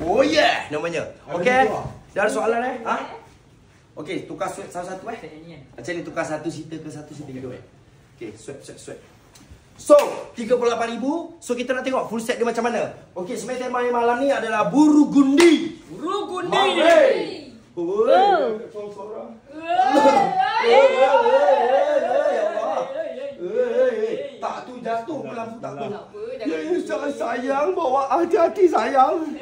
Oh yeah, namanya. Okey. Dah ada soalan Ha? Okey, tukar sweat satu-satu Macam ni tukar satu seater ke satu seater gitu Okey, sweat. So, 38,000. So kita nak tengok full set dia macam mana. Okey, sebenarnya tema malam ni adalah Burgundy. Tak tu jatuh pula tak apa. Sayang, bawa hati-hati sayang.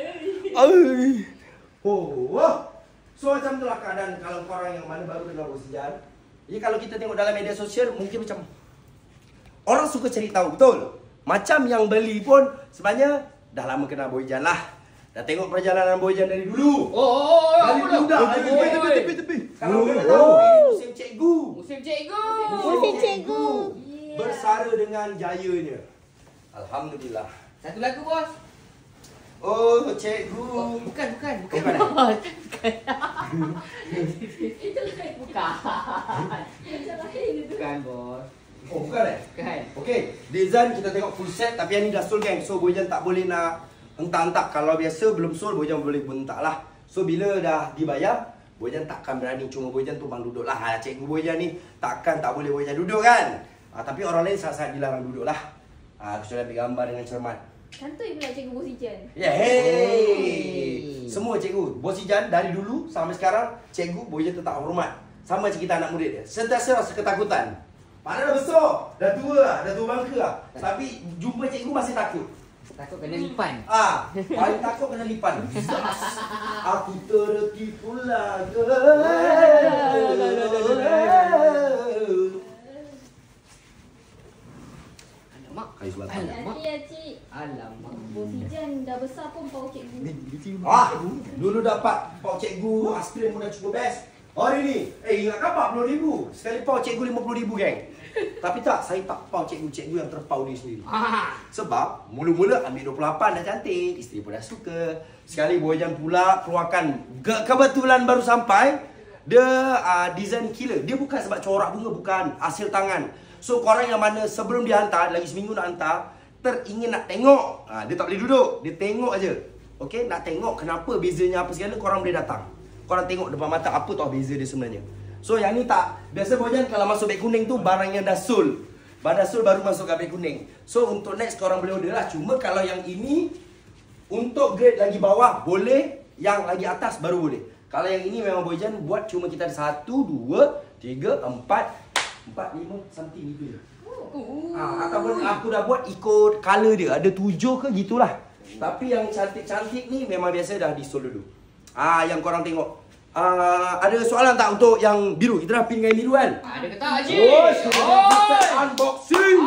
So macam itulah keadaan kalau korang yang mana baru kenal Boyjan. Jadi kalau kita tengok dalam media sosial mungkin macam orang suka cari tahu, betul? Macam yang beli pun sebenarnya dah lama kenal Boyjan lah. Dah tengok perjalanan Boyjan dari dulu. Dari budak. Tepi. Kalau kita tahu ini musim cikgu. Musim cikgu. Bersara dengan jayanya. Alhamdulillah. Satu lagu, bos. Oh, cikgu. Bukan. Bukan. Bukan, bos. Oh, bukan Bukan. Okey, design kita tengok full set tapi yang ni dah sold geng. So Boyjan tak boleh nak hentak-hentak. Kalau biasa belum sold Boyjan boleh hentak lah. So bila dah dibayar Boyjan takkan berani. Cuma Boyjan tumpang duduk lah. Cikgu Boyjan ni tak boleh Boyjan duduk kan. Tapi orang lain sangat-sangat dilarang duduk lah. Kecuali ambil gambar dengan cermat. Santai pula cikgu Boyjan. Ya, hey. Semua cikgu Boyjan dari dulu sampai sekarang cikgu Boyjan tetap hormat. Sama macam kita anak murid dia. Sentiasa rasa ketakutan. Padahal dah besar, dah tua bangka lah. Tapi jumpa cikgu masih takut. Takut kena lipan. Paling takut kena lipan. Aku tertipu lagi. Alamak. Kayu selatan. Alamak. Ya, cik. Alamak. Boyjan dah besar pun pau cikgu. Dulu dapat pau cikgu, aiskrim pun dah cukup best. Hari ni, ingatkan 40,000. Sekali pau cikgu 50,000 geng. Tapi tak, saya tak pau cikgu yang terpau diri sendiri. Sebab mula-mula ambil 28 dah cantik, isteri pun dah suka. Sekali Boyjan pula keluarkan kebetulan baru sampai dia design killer. Dia bukan sebab corak bunga, bukan, hasil tangan. So korang yang mana sebelum dia hantar, lagi seminggu nak hantar, teringin nak tengok, dia tak boleh duduk, dia tengok aja. Okey, nak tengok kenapa bezanya apa segala, korang boleh datang. Korang tengok depan mata apa tau beza dia sebenarnya. So yang ni tak. Biasa Boyjan kalau masuk beg kuning tu barang yang dah sold. Barang dah sold baru masuk ke beg kuning. So untuk next korang boleh order lah. Cuma kalau yang ini untuk grade lagi bawah boleh, yang lagi atas baru boleh. Kalau yang ini memang Boyjan buat cuma kita ada 1, 2, 3, 4, 5 something gitu je. Ataupun aku dah buat ikut color dia. Ada 7 ke gitulah. Tapi yang cantik-cantik ni memang biasa dah di sold dulu. Yang korang tengok. Ada soalan tak untuk yang biru? Kita dah pin dengan yang biru kan? Ada ke tak, Cik? Unboxing.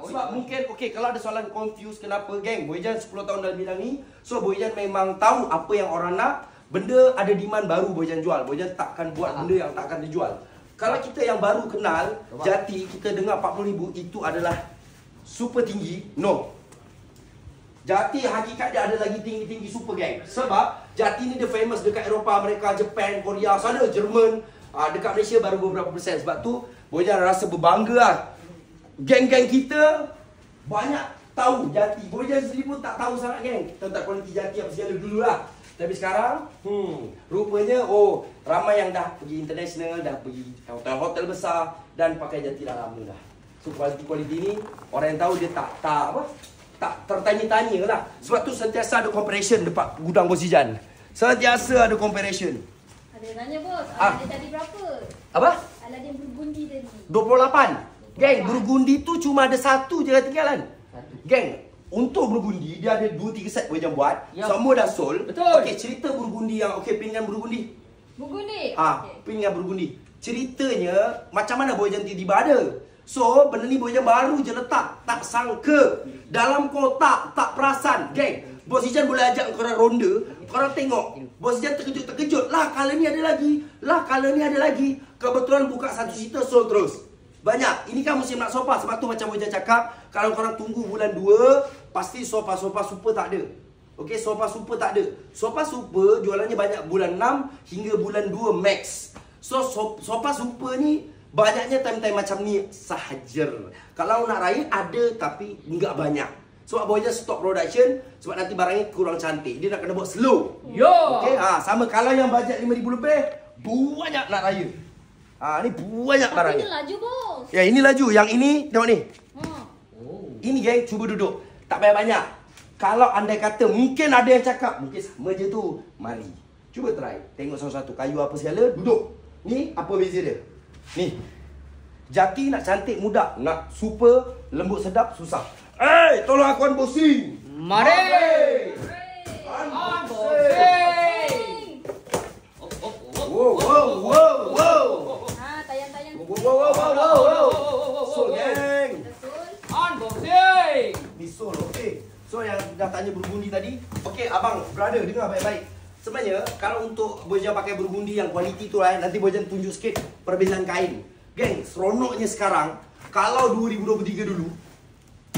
Sebab Oh, mungkin, kalau ada soalan confused kenapa geng, Boyjan 10 tahun dalam bidang ni. So Boyjan memang tahu apa yang orang nak. Benda ada demand baru Boyjan jual. Boyjan takkan buat benda yang takkan dijual. Kalau kita yang baru kenal Jati, kita dengar 40,000 itu adalah super tinggi. No. Jati hakikat dia ada lagi tinggi-tinggi super geng. Sebab Jati ni dia famous dekat Eropah, Amerika, Jepun, Korea, sana Jerman. Dekat Malaysia baru beberapa persen. Sebab tu Boyjan rasa berbangga lah. Geng-geng kita banyak tahu Jati. Boyjan sendiri pun tak tahu sangat geng tentang kualiti Jati apa segala dulu lah. Tapi sekarang rupanya ramai yang dah pergi international, dah pergi hotel-hotel besar dan pakai Jati dah lama dah. So kualiti ni orang yang tahu dia tak tertanya-tanya lah. Sebab tu sentiasa ada comparison dekat gudang Boyjan. Sentiasa ada comparison. Ada yang tanya bos, Aladin tadi berapa? Apa? Aladin Burgundy tadi 28. Geng, Burgundy tu cuma ada satu je ketinggalan. Geng, untuk Burgundy dia ada 2-3 set Boyjan buat. Semua dah sold. Betul. Okey, cerita Burgundy yang pin dengan Burgundy. Burgundy? Pin dengan Burgundy. Ceritanya macam mana Boyjan tiba-tiba ada. So, benda ni Boyjan baru je letak. Tak sangka. Dalam kotak, tak perasan. Geng, Boyjan boleh ajak korang ronda. Korang tengok. Boyjan terkejut-terkejut. Lah, color ni ada lagi. Lah, color ni ada lagi. Kebetulan buka satu cerita, sold terus. Banyak. Ini kan musim nak sofa. Sebab tu macam Boyjan cakap, kalau korang tunggu bulan 2, pasti sofa-sofa super tak ada. Okey, sofa super tak ada. Sofa super jualannya banyak bulan 6 hingga bulan 2 max. So, sofa super ni banyaknya time-time macam ni sahaja. Kalau nak raya ada tapi enggak banyak. Sebab Bojan stop production. Sebab nanti barangnya kurang cantik. Dia nak kena buat slow. Yo. Okey, sama kalau yang bajet 5,000 lebih, banyak nak raya. Ni banyak Tapi barangnya. ini laju bos. Ya, ini laju. Yang ini, tengok ni. Oh. Ini geng, cuba duduk. Tak payah banyak. Kalau andai kata, mungkin ada yang cakap, mungkin sama je tu. Mari. Cuba try. Tengok satu-satu. Kayu apa segala, duduk. Ni, apa beza dia? Ni. Jati nak cantik, mudah. Nak super, lembut, sedap, susah. Tolong aku unboxing. Mari. Unboxing. Wow. Tayang-tayang. Wow. So, geng. Unboxing. Ni Sol, okey. So yang dah tanya berundi tadi, okey abang, brother dengar baik-baik. Sebenarnya kalau untuk Bojan pakai berundi yang kualiti tu nanti Bojan tunjuk sikit perbezaan kain. Geng, seronoknya sekarang kalau 2023 dulu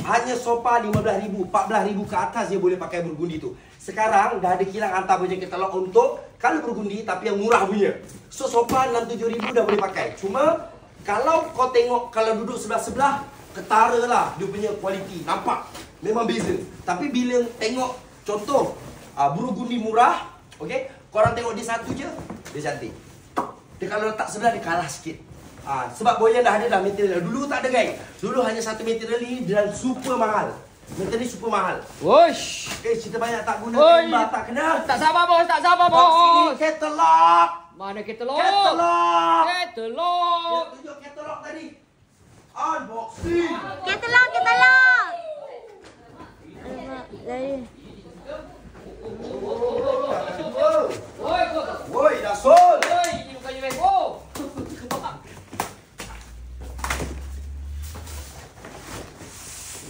hanya sofa 15,000, 14,000 ke atas je boleh pakai berundi tu. Sekarang dah ada kilang hantar Bojan katalog untuk kalau berundi tapi yang murah punya. So sofa 6-7,000 dah boleh pakai. Cuma kalau kau tengok kalau duduk sebelah-sebelah, ketara lah dia punya kualiti. Nampak? Memang beza. Tapi bila tengok contoh Burgundy murah, okey, korang tengok dia satu je, dia cantik. Dia kalau letak sebelah dia kalah sikit. Sebab Bojan dah ada dah material. Dulu tak ada guys. Dulu hanya satu material ni dan super mahal. Material ni super mahal. Wush. Cerita banyak tak guna, Oi. tembak tak kena. Tak sabar bos, tak sabar Box ini bos. katalog. Mana katalog? Katalog. Katalog. Dia tunjuk katalog tadi. Unboxing. Katalog. Alamak, dari. Woi, dah Sol. Oi, ini bukan UFO.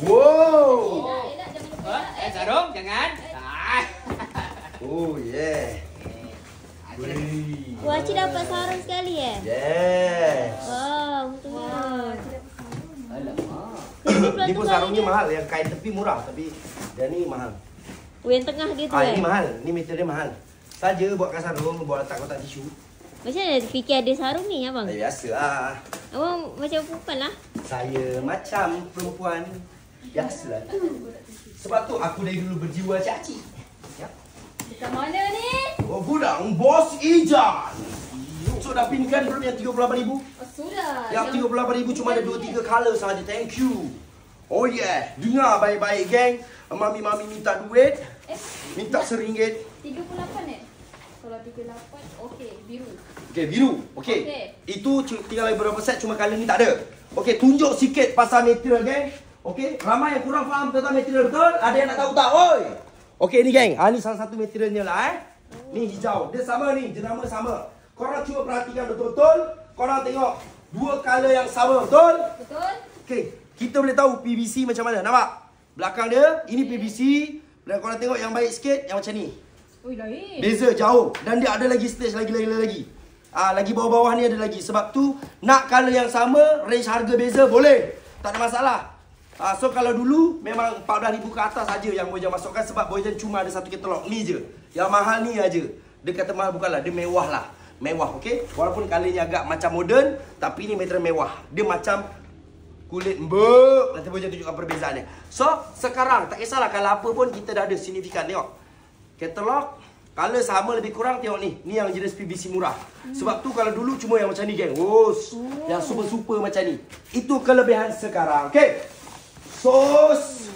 Wow. Elak, jangan lupa. Sarung, jangan. Oh yeah. Wah, Cik dapat sarung sekali Yes. Wow, untungnya. Alamak. Ni pun sarungnya mahal. Yang kain tepi murah tapi dia ni mahal. Yang tengah dia tu Ini mahal. Ni material dia mahal. Saja buatkan sarung, buat letak kotak tisu. Macam mana fikir ada sarung ni abang? Biasalah. Abang macam perempuan lah. Saya macam perempuan. Biasalah. Sebab tu aku dari dulu berjiwa cakcik. Ya. Dekat mana ni? Oh, gudang Bos Ijan. So dah pinkan belum yang 38,000? Sudah. Yang 38,000 cuma ada 2-3 color saja. Thank you. Oh yeah. Dengar baik-baik geng. Mami-mami minta duit. Minta RM1. 38 Kalau 38, okey, biru. Okey, biru. Okey. Okey. Itu tinggal lagi beberapa set, cuma color ni tak ada. Okey, tunjuk sikit pasal material geng. Okey, ramai yang kurang faham tentang material betul. Ada yang nak tahu tak? Oi. Okey ni geng. Ni salah satu materialnya lah Ni hijau. Dia sama ni, jenama sama. Korang cuba perhatikan betul-betul. Korang tengok dua color yang sama, betul? Betul? Okey, kita boleh tahu PVC macam mana. Nampak? Belakang dia, ini PVC. Dan korang tengok yang baik sikit, yang macam ni. Ui, lain. Beza jauh. Dan dia ada lagi stage lagi. Lagi bawah-bawah ni ada lagi. Sebab tu, nak color yang sama, range harga beza, boleh. Tak ada masalah. So kalau dulu, memang 14,000 ke atas saja yang Bojan masukkan. Sebab Bojan cuma ada satu katalog. Ni je. Yang mahal ni aja. Dia kata mahal bukanlah, dia mewah lah. Mewah, okey? Walaupun colornya agak macam moden, tapi ni material mewah. Dia macam kulit mbek. Nanti Bojan tunjukkan perbezaannya. So, sekarang, tak kisahlah kalau apa pun kita dah ada signifikan. Tengok. Katalog, color sama lebih kurang. Tengok ni. Ni yang jenis PVC murah. Sebab tu kalau dulu cuma yang macam ni geng. Yang super-super macam ni. Itu kelebihan sekarang. Okey. Sos.